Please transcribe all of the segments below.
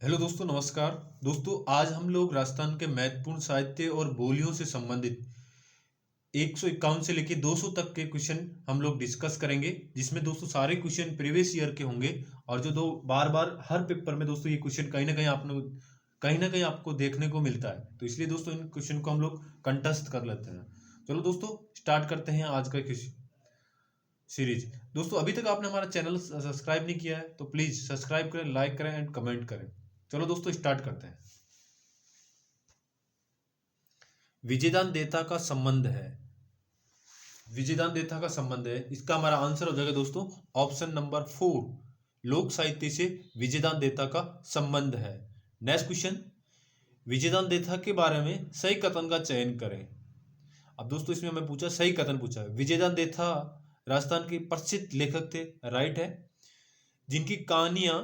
Hello दोस्तों, नमस्कार। दोस्तों, आज हम लोग राजस्थान के महत्वपूर्ण साहित्य और बोलियों से संबंधित 151 से लेकर 200 तक के क्वेश्चन हम लोग डिस्कस करेंगे, जिसमें दोस्तों सारे क्वेश्चन प्रीवियस ईयर के होंगे। और जो दो बार बार हर पेपर में दोस्तों ये क्वेश्चन कहीं ना कहीं आपको देखने को मिलता है, तो इसलिए दोस्तों इन क्वेश्चन को हम लोग कंटेस्ट कर लेते हैं। चलो दोस्तों, स्टार्ट करते हैं आज का क्वेश्चन सीरीज। दोस्तों, अभी तक आपने हमारा चैनल सब्सक्राइब नहीं किया है तो प्लीज सब्सक्राइब करें, लाइक करें एंड कमेंट करें। चलो दोस्तों, स्टार्ट करते हैं। विजयदान देता का संबंध है। विजयदान देता का संबंध है, इसका हमारा आंसर हो जाएगा दोस्तों ऑप्शन नंबर 4। लोक साहित्य से विजयदान देता का संबंध है। नेक्स्ट क्वेश्चन, विजयदान देता के बारे में सही कथन का चयन करें। अब दोस्तों इसमें हमें पूछा, सही कथन पूछा है। विजयदान देता राजस्थान के प्रसिद्ध लेखक थे, राइट है, जिनकी कहानियां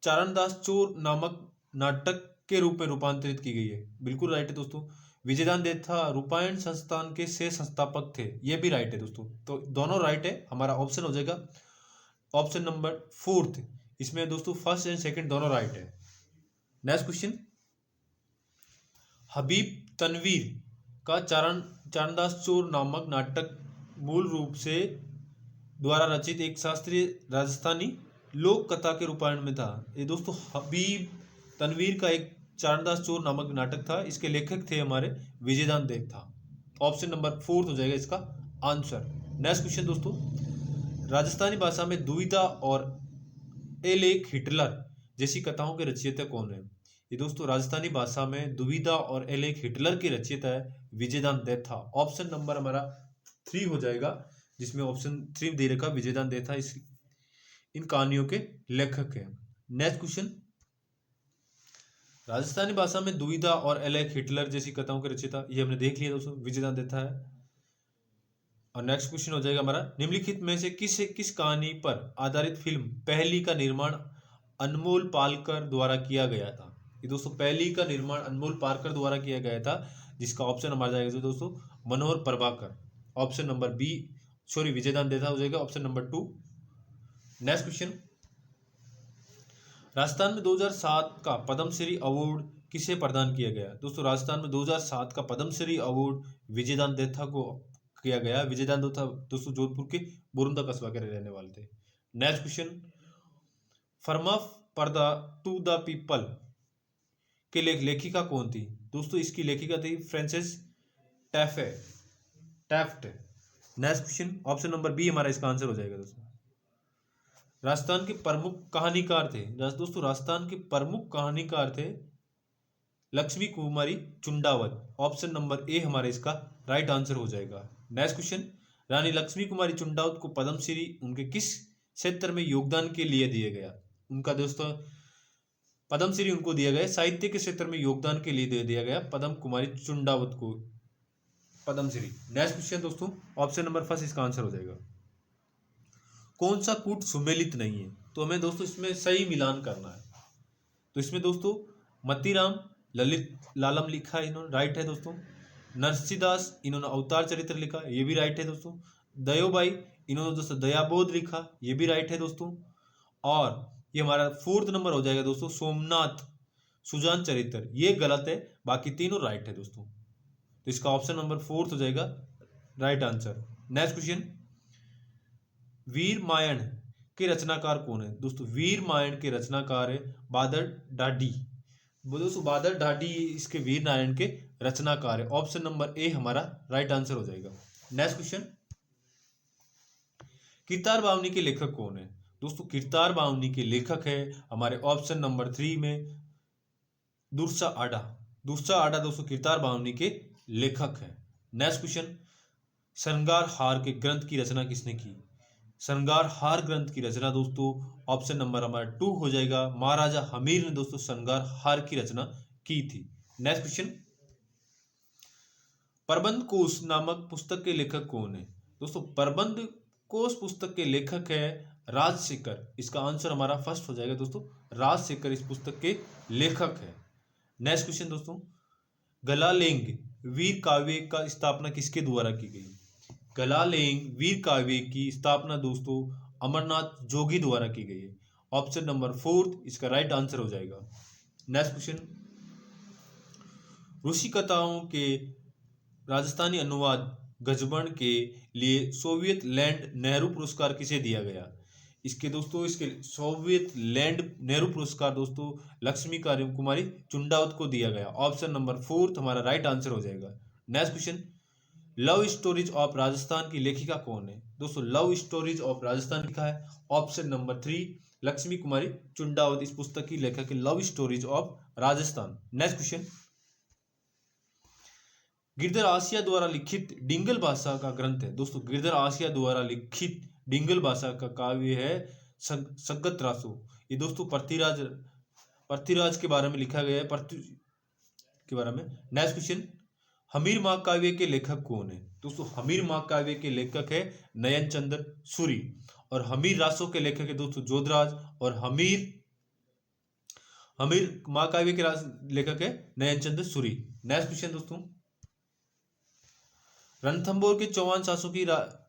चारणदास चोर नामक नाटक के रूप में रूपांतरित की गई है, बिल्कुल राइट है दोस्तों। विजयदान देथा रूपायण संस्थान के से संस्थापक थे, ये भी राइट है दोस्तों। तो दोनों राइट है, हमारा ऑप्शन हो जाएगा ऑप्शन नंबर 4। इसमें दोस्तों फर्स्ट एंड सेकंड दोनों राइट है। नेक्स्ट क्वेश्चन, हबीब तनवीर का चारणदास चोर नामक नाटक मूल रूप से द्वारा रचित एक शास्त्रीय राजस्थानी लोक कथा के रूपायण में था। ये दोस्तों हबीब तनवीर का एक चारणदास चोर नामक नाटक था, इसके लेखक थे हमारे विजयदान देथा। ऑप्शन नंबर 4 हो जाएगा इसका आंसर। नेक्स्ट क्वेश्चन दोस्तों, राजस्थानी भाषा में दुविधा और एल एक हिटलर जैसी कथाओं के रचयिता कौन है। ये दोस्तों राजस्थानी भाषा में दुविधा और एल एक हिटलर की रचयिता है विजयदान देथा। ऑप्शन नंबर हमारा 3 हो जाएगा, जिसमें ऑप्शन 3 दे रखा विजयदान देथा इस इन कहानियों के लेखक हैं। नेक्स्ट क्वेश्चन, राजस्थानी भाषा में दुविधा और एल एक हिटलर जैसी कथाओं के रचयिता, ये हमने देख लिया दोस्तों, विजयदान देथा है। और नेक्स्ट क्वेश्चन हो जाएगा हमारा, निम्नलिखित में से किस कहानी पर आधारित फिल्म पहली का निर्माण अनमोल पालकर द्वारा किया गया था। ये दोस्तों पहली का निर्माण अनमोल पालकर द्वारा किया गया था, जिसका ऑप्शन हमारा जाएगा दोस्तों Manohar Prabhakar. Option number B, sorry Vijaydan Detha हो जाएगा option number 2। Next question, Rajasthan में 2007 का पद्मश्री अवार्ड किसे प्रदान किया गया। दोस्तों राजस्थान में 2007 का पद्मश्री अवार्ड विजयदान देथा को किया गया। विजयदान देथा दोस्तों जोधपुर के बुरुंदा कस्बा के रहने वाले थे। नेक्स्ट क्वेश्चन, फर्मा for the to the people के लेखिका कौन थी। दोस्तों इसकी लेखिका थी Francis Taft. Next question, option number B हमारा इसका आंसर हो जाएगा दोस्तों। राजस्थान के प्रमुख कहानीकार थे, दोस्तों राजस्थान के प्रमुख कहानीकार थे Lakshmi Kumari Chundawat. Option number A हमारा इसका राइट आंसर हो जाएगा। नेक्स्ट क्वेश्चन, रानी लक्ष्मी कुमारी चुंडावत को पद्मश्री उनके किस क्षेत्र में योगदान के लिए दिया गया। उनका दोस्तों पद्मश्री उनको दिया गया साहित्य के क्षेत्र में योगदान के लिए दे दिया गया पद्म कुमारी चुंडावत को पद्मश्री। नेक्स्ट क्वेश्चन दोस्तों, ऑप्शन नंबर फर्स्ट इसका आंसर हो जाएगा। कौन सा कूट सुमेलित नहीं है। तो हमें दोस्तों इसमें सही मिलान करना है। तो इसमें दोस्तों मतीराम ललित लालम लिखा है इन्होंने, राइट है दोस्तों। नरसिदास इन्होंने अवतार चरित्र लिखा, ये भी राइट है दोस्तों। दयोबाई इन्होंने दोस्तों दयाबोध लिखा, ये भी राइट है दोस्तों। और ये हमारा 4th नंबर हो जाएगा दोस्तों सोमनाथ सुजान चरित्र, ये गलत है, बाकी तीनों राइट है दोस्तों। तो इसका ऑप्शन नंबर 4 हो जाएगा राइट आंसर। नेक्स्ट क्वेश्चन, वीर मायण के रचनाकार कौन है। दोस्तों वीर मायण के रचनाकार है बादल ढाडी। दोस्तों बादल ढाडी इसके वीर नारायण के रचनाकार है। ऑप्शन नंबर ए हमारा राइट आंसर हो जाएगा। नेक्स्ट क्वेश्चन, किरतार बावनी के लेखक कौन है। दोस्तों किरतार बावनी के लेखक है हमारे ऑप्शन नंबर 3 में दुर्सा आडा। दुर्सा आडा दोस्तों किरतार बावनी के लेखक है। नेक्स्ट क्वेश्चन, श्रृंगार हार के ग्रंथ की रचना किसने की। श्रृंगार हार ग्रंथ की रचना दोस्तों ऑप्शन नंबर हमारा 2 हो जाएगा, महाराजा हमीर ने दोस्तों श्रृंगार हार की रचना की थी। नेक्स्ट क्वेश्चन, प्रबंध कोश नामक पुस्तक के लेखक कौन है। दोस्तों प्रबंध कोश पुस्तक के लेखक है राजशेखर। इसका आंसर हमारा फर्स्ट हो जाएगा दोस्तों, राजशेखर इस पुस्तक के लेखक है। नेक्स्ट क्वेश्चन दोस्तों, गलालेंग वीर काव्य का स्थापना किसके द्वारा की गई। गलालेंग वीर काव्य की स्थापना दोस्तों अमरनाथ जोगी द्वारा की गई है। ऑप्शन नंबर 4 इसका राइट आंसर हो जाएगा। नेक्स्ट क्वेश्चन, ऋषि कथाओं के राजस्थानी अनुवाद गजबन के लिए सोवियत लैंड नेहरू पुरस्कार किसे दिया गया? इसके दोस्तों इसके सोवियत लैंड नेहरू पुरस्कार दोस्तों लक्ष्मी कुमारी चुंडावत को दिया गया। ऑप्शन नंबर 4 हमारा राइट आंसर हो जाएगा। Next question, love stories of Rajasthan की लेखिका कौन है? दोस्तों लव स्टोरीज ऑफ राजस्थान लिखा है ऑप्शन नंबर 3 लक्ष्मी कुमारी चुंडावत इस पुस्तक की लेखक है, love stories of Rajasthan. Next question, Girdhar Asiya द्वारा लिखित डिंगल भाषा का ग्रंथ है। दोस्तों गिरधर आसिया द्वारा लिखित डिंगल भाषा का काव्य है संगत रासो। ये दोस्तों पृथ्वीराज के बारे में लिखा गया है, पृथ्वी के बारे में। नेक्स्ट क्वेश्चन, हमीर महाकाव्य के लेखक कौन है? दोस्तों हमीर महाकाव्य के लेखक है नयन चंद्र सूरी, और हमीर रासो के लेखक है दोस्तों जोधराज, और हमीर महाकाव्य के लेखक है नयन चंद्र सूरी। नेक्स्ट क्वेश्चन दोस्तों, रणथंभौर के चौहान शासकों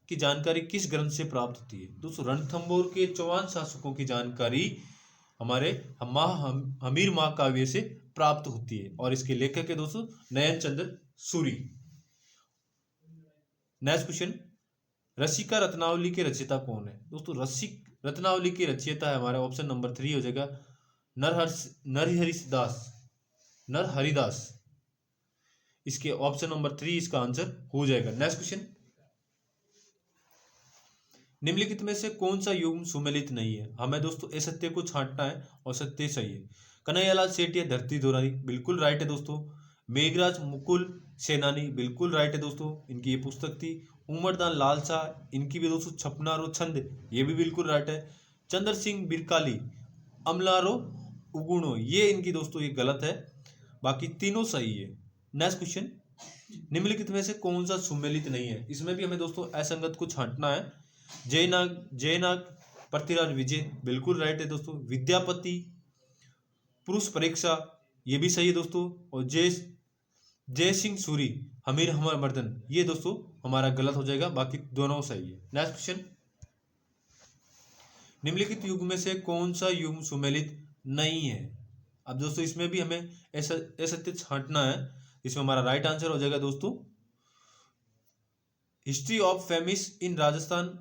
की जानकारी किस ग्रंथ से प्राप्त होती है? दोस्तों रणथंभौर के चौहान शासकों की जानकारी हमारे हमीर महाकाव्य से प्राप्त होती है, और इसके लेखक है दोस्तों नयन चंद्र सूरी। नेक्स्ट क्वेश्चन, रसिका रत्नावली के रचयिता कौन है? दोस्तों रत्नावली के रचयिता है हमारा ऑप्शन नंबर 3 हो जाएगा नरहरिदास। इसके ऑप्शन नंबर 3 इसका आंसर हो जाएगा। नेक्स्ट क्वेश्चन, निम्नलिखित में से कौन सा युग्म सुमेलित नहीं है? हमें दोस्तों असत्य को छांटना है और सत्य सही है। कन्हैयालाल सेठिया धरती दोहराई बिल्कुल राइट है दोस्तों। मेघराज मुकुल सेनानी बिल्कुल राइट है दोस्तों, इनकी ये पुस्तक थी। उमरदान लालसा इनकी भी दोस्तों छपनारो छंद ये भी बिल्कुल राइट है। चंद्र सिंह बिरकाली अमलारो उगुणो ये इनकी दोस्तों ये गलत है, बाकी तीनों सही है। नेक्स्ट क्वेश्चन, निम्नलिखित में से कौन सा सुमेलित नहीं है? इसमें भी हमें दोस्तों असंगत को छांटना है। जयनाग पृथ्वीराज विजय बिल्कुल राइट है दोस्तों। विद्यापति पुरुष परीक्षा ये भी सही है दोस्तों, और जय सिंह सूरी हमीर मर्दन ये दोस्तों हमारा गलत हो जाएगा, बाकी दोनों सही है। नेक्स्ट क्वेश्चन, निम्नलिखित युग में से कौन सा युग सुमेलित नहीं है? अब दोस्तों इसमें भी हमें असत्य छांटना है, इसमें हमारा राइट आंसर हो जाएगा दोस्तों हिस्ट्री ऑफ फेमिस इन राजस्थान।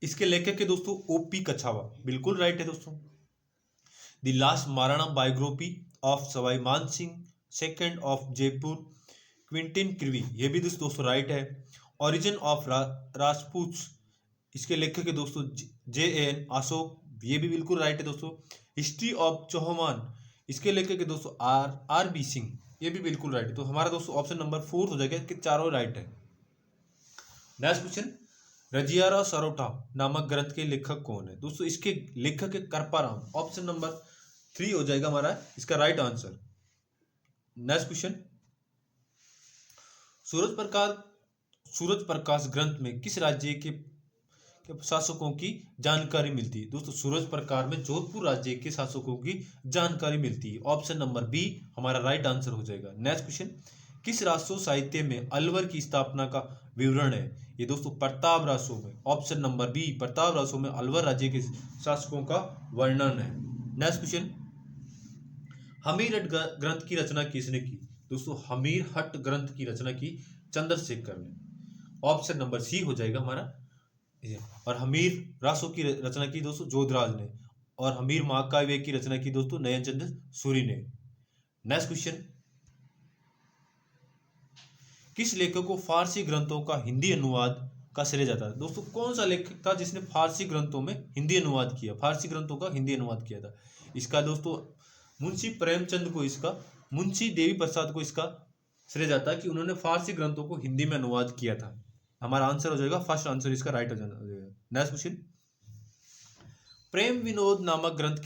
इसके लेखक के दोस्तों ओपी कछावा बिल्कुल राइट है दोस्तों। The last Maharana biography of Sawai Man Singh second of Jaipur Quentin Kirvi ये भी दोस्तों राइट है। ओरिजिन ऑफ राजपूत इसके लेखक के दोस्तों JN अशोक ये भी बिल्कुल राइट है दोस्तों। हिस्ट्री ऑफ चौहान इसके लेखक के दोस्तों RB सिंह ये भी बिल्कुल राइट है। तो हमारा दोस्तों ऑप्शन नंबर 4 हो जाएगा कि चारों राइट है। नेक्स्ट क्वेश्चन, रजियारा सरोटा नामक ग्रंथ के लेखक कौन है? दोस्तों इसके लेखक है करपाराम, ऑप्शन नंबर 3 हो जाएगा हमारा इसका right answer. Next question, Suraj Prakash ग्रंथ में किस राज्य के शासकों की जानकारी मिलती है? दोस्तों सूरज प्रकाश में जोधपुर राज्य के शासकों की जानकारी मिलती है, ऑप्शन नंबर B हमारा राइट आंसर हो जाएगा। नेक्स्ट क्वेश्चन, किस रासो साहित्य में अलवर की स्थापना का विवरण है? ये दोस्तों प्रताप रासो में, option number B Pratap Raso में अलवर राज्य के शासकों का वर्णन है। नेक्स्ट क्वेश्चन, हमीरहट ग्रंथ की रचना किसने की? दोस्तों हमीरहट ग्रंथ की रचना की चंद्रशेखर ने, ऑप्शन नंबर C हो जाएगा हमारा। और हमीर रासो की रचना की दोस्तों जोधराज ने, और हमीर महाकाव्य की रचना की दोस्तों नयन चंद्र सूरी ने। नेक्स्ट क्वेश्चन, किस लेखक को फारसी ग्रंथों का हिंदी अनुवाद का श्रेय जाता है? दोस्तों कौन सा लेखक था जिसने फारसी ग्रंथों में हिंदी अनुवाद किया, फारसी ग्रंथों का हिंदी अनुवाद किया था? इसका दोस्तों मुंशी प्रेमचंद को, इसका मुंशी देवी प्रसाद को इसका श्रेय जाता है कि उन्होंने फारसी ग्रंथों को हिंदी में अनुवाद किया था। हमारा आंसर हो जाएगा फर्स्ट आंसर इसका राइट हो जाएगा। नेक्स्ट क्वेश्चन, प्रेम विनोद नामक ग्रंथ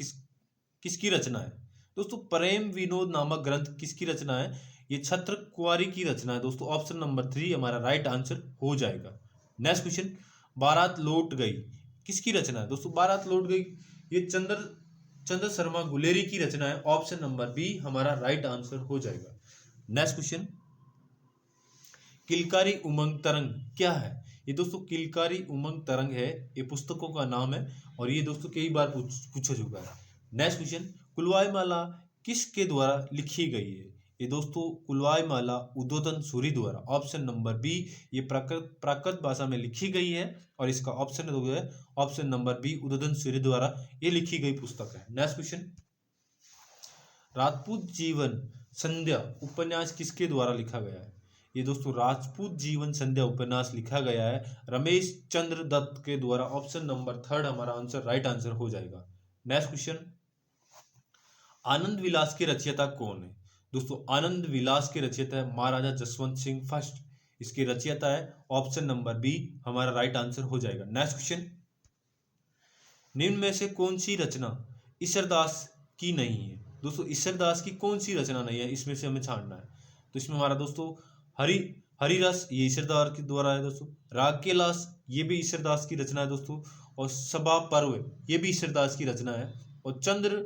किसकी रचना है? दोस्तों प्रेम विनोद नामक ग्रंथ किसकी रचना है? ये छत्र कुंवारी की रचना है दोस्तों, ऑप्शन नंबर 3 हमारा राइट आंसर हो जाएगा। नेक्स्ट क्वेश्चन, बारात लौट गई किसकी रचना है? दोस्तों बारात लौट गई ये चंद्र शर्मा गुलेरी की रचना है, ऑप्शन नंबर B हमारा राइट आंसर हो जाएगा। नेक्स्ट क्वेश्चन, किलकारी उमंग तरंग क्या है? ये दोस्तों किलकारी उमंग तरंग है, ये पुस्तकों का नाम है और ये दोस्तों कई बार पूछा चुका है। नेक्स्ट क्वेश्चन, कुलवाई माला किसके द्वारा लिखी गई है? ये दोस्तों कुलवाई माला उद्बोधन सूरी द्वारा, ऑप्शन नंबर बी, ये प्राकृत भाषा में लिखी गई है और इसका ऑप्शन है ऑप्शन नंबर बी, उद्बोधन सूरी द्वारा ये लिखी गई पुस्तक है। नेक्स्ट क्वेश्चन, राजपूत जीवन संध्या उपन्यास किसके द्वारा लिखा गया है? ये दोस्तों राजपूत जीवन संध्या उपन्यास लिखा गया है रमेश चंद्र दत्त के द्वारा, ऑप्शन नंबर थर्ड हमारा आंसर राइट आंसर हो जाएगा। नेक्स्ट क्वेश्चन, आनंद विलास के रचयिता कौन है? दोस्तों आनंद विलास के रचयिता है महाराजा जसवंत सिंह फर्स्ट, इसके रचयिता है ऑप्शन नंबर बी हमारा राइट आंसर हो जाएगा। नेक्स्ट क्वेश्चन, निम्न में से कौन सी रचना ईश्वरदास की नहीं है? दोस्तों ईश्वरदास की कौन सी रचना नहीं है, इसमें से हमें छानना है। तो इसमें हमारा दोस्तों हरिरस ये ईश्वरदास के द्वारा है दोस्तों, राग के लास ये भी ईश्वरदास की रचना है दोस्तों, और सभा पर्व ये भी ईश्वरदास की रचना है, और चंद्र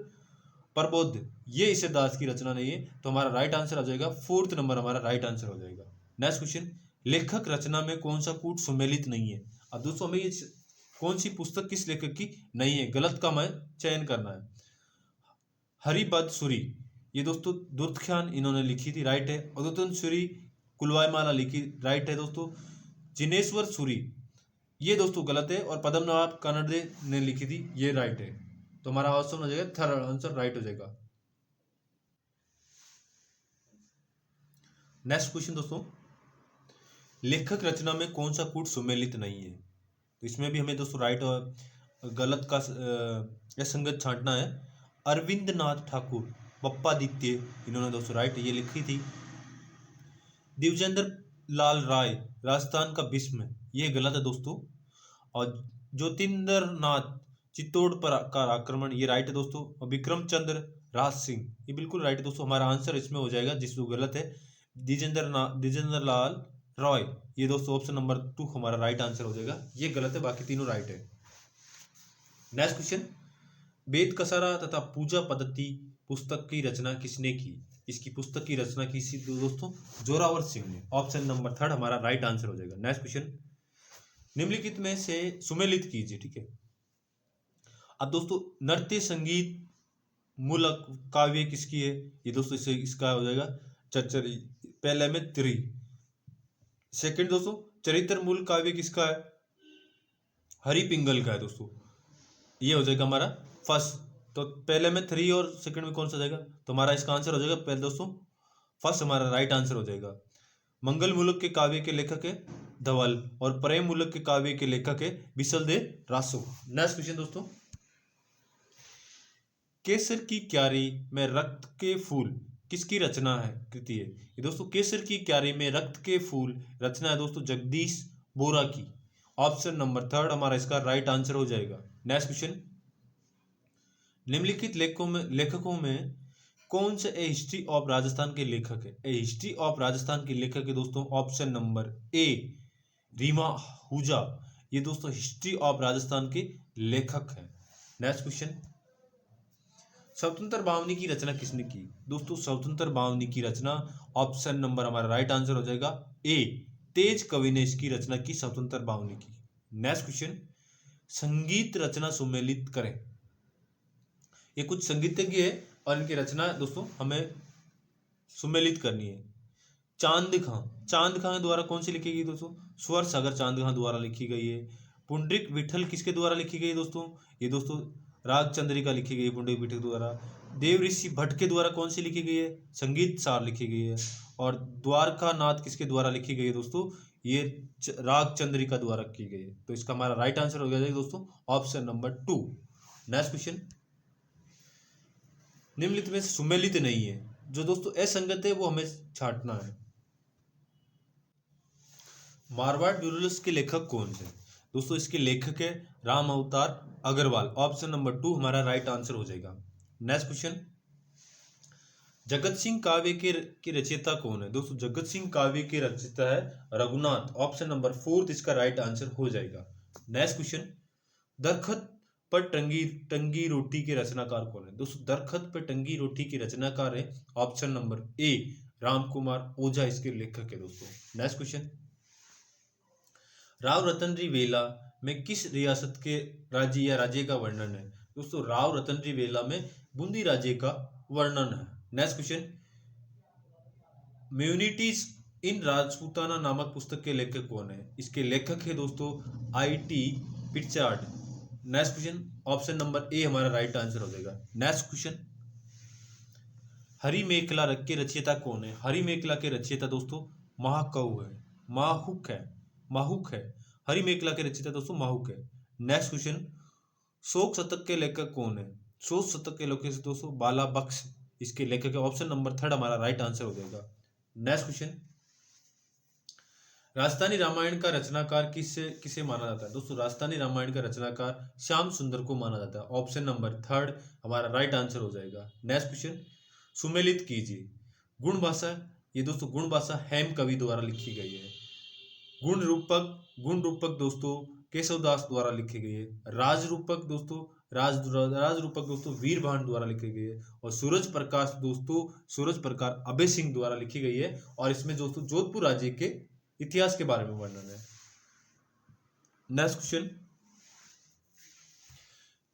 प्रबोध ये ईश्वरदास की रचना नहीं है। तो हमारा राइट आंसर आ जाएगा, फोर्थ नंबर हमारा राइट आंसर हो जाएगा। नेक्स्ट क्वेश्चन, लेखक रचना में कौन सा कूट सुमेलित नहीं है? अब दोस्तों हमें ये कौन सी पुस्तक किस लेखक की नहीं है, गलत का हमें चयन करना है। हरिपद सूरी ये दोस्तों दुर्दख्यान इन्होंने लिखी थी, राइट है। उद्बोधन सूरी कुलवाई माला लिखी, राइट है दोस्तों। जिनेश्वर सूरी ये दोस्तों गलत है, और पद्मनाभ कानडे ने लिखी थी, ये राइट है। तो हमारा ऑप्शन हो जाएगा थर्ड आंसर राइट हो जाएगा। नेक्स्ट क्वेश्चन दोस्तों, लेखक रचना में कौन सा कूट सुमेलित नहीं है? तो इसमें भी हमें दोस्तों राइट और गलत का संगत छांटना है। अरविंद नाथ ठाकुर बप्पादित्य इन्होंने दोस्तों राइट ये लिखी थी। दिवजेंद्र लाल राय राजस्थान का भीष्म ये गलत है दोस्तों। और ज्योतिंद्र नाथ चित्तौड़ पर का आक्रमण ये राइट है दोस्तों। और विक्रम चंद्र राज सिंह ये बिल्कुल राइट है दोस्तों। हमारा आंसर इसमें हो जाएगा जिसको गलत है द्विजेंद्र लाल रॉय ये दोस्तों ऑप्शन नंबर 2 हमारा राइट आंसर हो जाएगा, ये गलत है, बाकी तीनों राइट है। नेक्स्ट क्वेश्चन, वेद कसारा तथा पूजा पद्धति पुस्तक की रचना किसने की? इसकी पुस्तक की रचना की दोस्तों जोरावर सिंह ने, ऑप्शन नंबर 3 हमारा राइट आंसर हो जाएगा। नेक्स्ट क्वेश्चन, निम्नलिखित में से सुमेलित कीजिए, ठीक है। अब दोस्तों नृत्य संगीत मूलक काव्य किसकी है? ये दोस्तों इसका हो जाएगा चचरी, पहले में त्रि। सेकंड दोस्तों चरित्र मूल काव्य किसका है? हरि पिंगल का है दोस्तों, ये हो जाएगा हमारा फर्स्ट। तो पहले में 3 और सेकंड में कौन सा जाएगा? तो हमारा इसका आंसर हो जाएगा पहले दोस्तों फर्स्ट हमारा राइट आंसर हो जाएगा। मंगल मूलक के काव्य के लेखक है धवल, और प्रेम मूलक के काव्य के लेखक है विशलदेव रासो। नेक्स्ट क्वेश्चन दोस्तों, केसर की क्यारी में रक्त के फूल किसकी रचना है, कृति है? ये दोस्तों केसर की क्यारी में रक्त के फूल रचना है दोस्तों जगदीश बोरा की, ऑप्शन नंबर 3 हमारा इसका राइट आंसर हो जाएगा। नेक्स्ट क्वेश्चन, निम्नलिखित लेखकों में कौन से ए हिस्ट्री ऑफ राजस्थान के लेखक है? ए हिस्ट्री ऑफ राजस्थान के लेखक है दोस्तों ऑप्शन नंबर ए रीमा हुजा, ये दोस्तों हिस्ट्री ऑफ राजस्थान के लेखक है। नेक्स्ट क्वेश्चन, स्वतंत्र बावनी की रचना किसने की? दोस्तों स्वतंत्र बावनी की रचना ऑप्शन नंबर हमारा राइट आंसर हो जाएगा ए तेज कवि ने इसकी रचना की, स्वतंत्र बावनी की। नेक्स्ट क्वेश्चन, संगीत रचना सुमेलित करें। ये कुछ संगीतज्ञ है और इनकी रचना दोस्तों हमें सुमेलित करनी है। चांद खां द्वारा कौन सी लिखी गई दोस्तों? स्वर सागर चांद खां द्वारा लिखी गई है। पुंडरिक विठल किसके द्वारा लिखी गई दोस्तों? ये दोस्तों राग चंद्रिका लिखी गई है पुंडरिक विठल द्वारा। देव ऋषि भट्ट के द्वारा कौन सी लिखी गई है? संगीत सार लिखी गई है। और द्वारका नाथ किसके द्वारा लिखी गई है दोस्तों? ये राग चंद्रिका द्वारा की गई है। तो इसका हमारा राइट आंसर हो गया दोस्तों ऑप्शन नंबर 2। नेक्स्ट क्वेश्चन, निम्नलिखित में सुमेलित नहीं है, जो दोस्तों असंगत है वो हमें छांटना है। मारवाड़ ब्यूरोलस के लेखक कौन से? दोस्तों इसके लेखक है राम अवतार अग्रवाल, ऑप्शन नंबर 2 हमारा राइट आंसर हो जाएगा। नेक्स्ट क्वेश्चन, जगत सिंह काव्य के रचयिता कौन है? दोस्तों जगत सिंह काव्य के रचयिता है रघुनाथ, ऑप्शन नंबर 4 इसका राइट आंसर हो जाएगा। नेक्स्ट क्वेश्चन, दरखत पर टंगी रोटी के रचनाकार कौन है? दोस्तों दरखत पर टंगी रोटी के रचनाकार है option number A Ram Kumar Ojha इसके लेखक है दोस्तों। नेक्स्ट क्वेश्चन, राव रतनरी वेला में किस रियासत के राज्य या राज्य का वर्णन है? दोस्तों राव रतनरी वेला में बूंदी राज्य का वर्णन है। नेक्स्ट क्वेश्चन, म्यूनिटीज इन राजपूताना नामक पुस्तक के लेखक कौन है? इसके लेखक है दोस्तों I.T. Pritchard. Next question, option number A हमारा राइट आंसर हो जाएगा। नेक्स्ट क्वेश्चन, हरि मेखला के रचयिता कौन है? हरि मेखला के रचयिता दोस्तों महाकव है, माहुक है। हरि मेखला के रचयिता दोस्तों माहुक है। नेक्स्ट क्वेश्चन, शोक शतक के लेखक कौन है? शोक शतक के लेखक दोस्तों बाला बख्श इसके लेखक है। ऑप्शन नंबर थर्ड हमारा राइट आंसर हो जाएगा। नेक्स्ट क्वेश्चन, राजस्थानी रामायण का रचनाकार किसे माना जाता है? दोस्तों राजस्थानी रामायण का रचनाकार श्याम सुंदर को माना जाता है। ऑप्शन नंबर थर्ड हमारा राइट आंसर हो जाएगा। नेक्स्ट क्वेश्चन, सुमेलित कीजिए। गुण भाषा, ये दोस्तों गुण भाषा हेम कवि द्वारा लिखी गई है। गुण रूपक दोस्तों केशवदास द्वारा लिखी गई है। राज रूपक दोस्तों वीर भान द्वारा लिखी गई है। और सूरज प्रकाश अभय सिंह द्वारा लिखी गई है। और इसमें दोस्तों जोधपुर राज्य के इतिहास के बारे में वर्णन है। नेक्स्ट क्वेश्चन,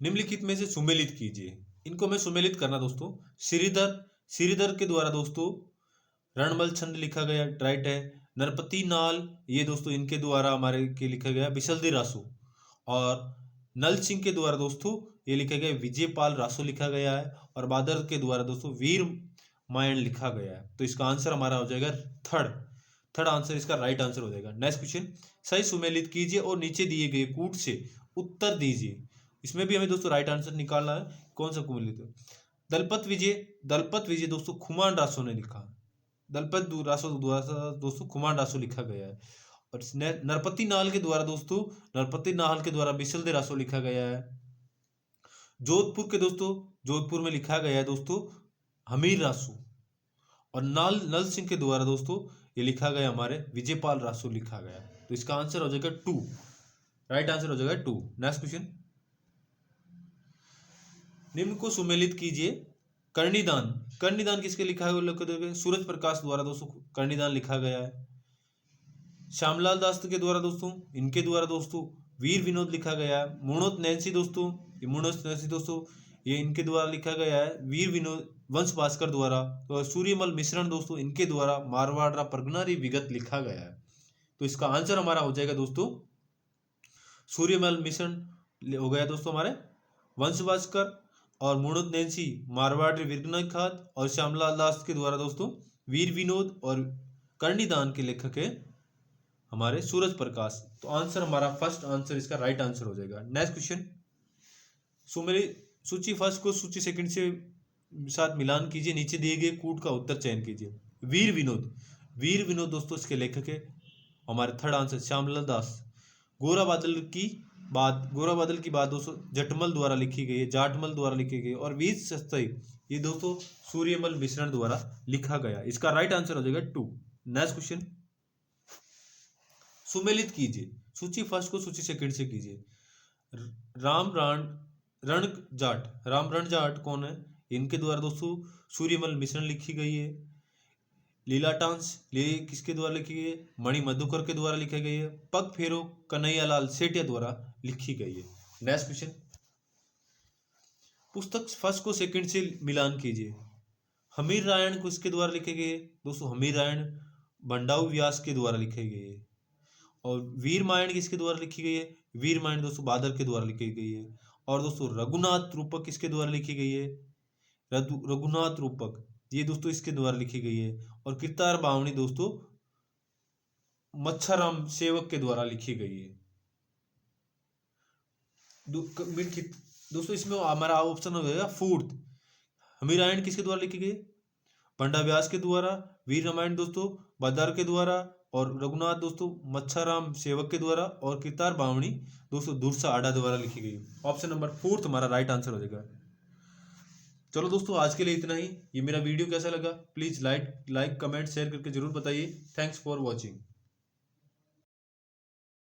निम्नलिखित में से सुमेलित कीजिए। इनको मैं सुमेलित करना दोस्तों, श्रीधर के द्वारा दोस्तों रणमल छंद लिखा गया, राइट है। नरपति नाल ये दोस्तों इनके द्वारा हमारे के लिखा गया बिसलदी रासो। और नल सिंह के द्वारा दोस्तों ये लिखा गया विजयपाल रासो लिखा गया है। और बादर के द्वारा दोस्तों वीर मायन लिखा गया है। तो इसका आंसर हमारा हो जाएगा थर्ड आंसर, इसका राइट आंसर हो जाएगा। नेक्स्ट क्वेश्चन, सही सुमेलित कीजिए और नीचे दिए गए कूट से उत्तर दीजिए। इसमें भी हमें दोस्तों राइट आंसर निकालना है। कौन सा कुमिलित है? दलपत विजय दोस्तों खुमान रासो ने लिखा। दलपत रासो द्वारा दोस्तों खुमान रासो लिखा गया है। और नरपति नाहल के द्वारा बिसलदे रासो लिखा गया है। जोधपुर में लिखा गया है दोस्तों हमीर रासो। और नल सिंह के द्वारा दोस्तों ये लिखा गया हमारे विजयपाल रासो लिखा गया। तो इसका आंसर हो जाएगा 2, राइट आंसर हो जाएगा 2। नेक्स्ट क्वेश्चन, निम्न को सुमेलित कीजिए। कर्णिदान किसके लिखा है? सूरज प्रकाश द्वारा दोस्तों कर्णिदान लिखा गया है। श्यामलाल दास के द्वारा दोस्तों वीर विनोद लिखा गया है। मुणोत नैन्सी दोस्तों ये इनके द्वारा लिखा गया है वीर विनोद वंश भास्कर द्वारा। तो सूर्यमल मिश्रण दोस्तों इनके द्वारा मारवाड़ा परगनारी विगत लिखा गया है। तो इसका आंसर हमारा हो जाएगा दोस्तों सूर्यमल मिश्रण हो गया दोस्तों हमारे वंश भास्कर। और मुणोत नैन्सी मारवाड़ी विगत खात। और श्यामलाल दास के द्वारा दोस्तों वीर विनोद। और कर्णिदान के लेखक है हमारे सूरज प्रकाश। तो आंसर हमारा फर्स्ट आंसर, इसका राइट आंसर हो जाएगा। नेक्स्ट क्वेश्चन, सूची फर्स्ट को सूची सेकंड से साथ मिलान कीजिए। नीचे दिए गए कूट का उत्तर चयन कीजिए। वीर विनोद दोस्तों इसके लेखक है हमारे थर्ड आंसर श्यामलाल दास। गोरा बादल की बात दोस्तों जाटमल द्वारा लिखी गई। और वीर सस्ते ये दोस्तों सूर्यमल मिश्रण द्वारा लिखा गया। इसका राइट आंसर हो जाएगा 2। नेक्स्ट क्वेश्चन, सुमेलित कीजिए। सूची फर्स्ट को सूची सेकंड से कीजिए। राम रण जाट कौन है? इनके द्वारा दोस्तों सूर्यमल मिश्रण लिखी गई है। लीलाटांस किसके द्वारा लिखी गई है? मणि मधुकर के द्वारा लिखी गई है। पग फेरो कन्हैयालाल सेठिया द्वारा लिखी गई है। नेक्स्ट क्वेश्चन, पुस्तक फर्स्ट को सेकंड से मिलान कीजिए। हमीर रायण को इसके द्वारा लिखे गए दोस्तों हमीर रायण भंडाऊ व्यास के द्वारा लिखे गए है। और वीर मायण किसके द्वारा लिखी गई है? वीर मायण दोस्तों बादर के द्वारा लिखी गई है। और दोस्तों रघुनाथ रूपक किसके द्वारा लिखी गई है? रघुनाथ रूपक ये दोस्तों इसके द्वारा लिखी गई है। और किरतार बावनी दोस्तों मच्छराम सेवक के द्वारा लिखी गई है। दोस्तों इसमें हमारा ऑप्शन हो जाएगा फोर्थ। हमीर रायण किसके द्वारा लिखी गई? पंडा व्यास के द्वारा। वीर रामायण दोस्तों बादर के द्वारा। और रघुनाथ दोस्तों मच्छराम सेवक के द्वारा। और किरतार बावनी दोस्तों दुर्सा आडा द्वारा लिखी गई। ऑप्शन नंबर 4 हमारा राइट आंसर हो जाएगा। चलो दोस्तों आज के लिए इतना ही। ये मेरा वीडियो कैसा लगा प्लीज लाइक कमेंट शेयर करके जरूर बताइए। Thanks for watching.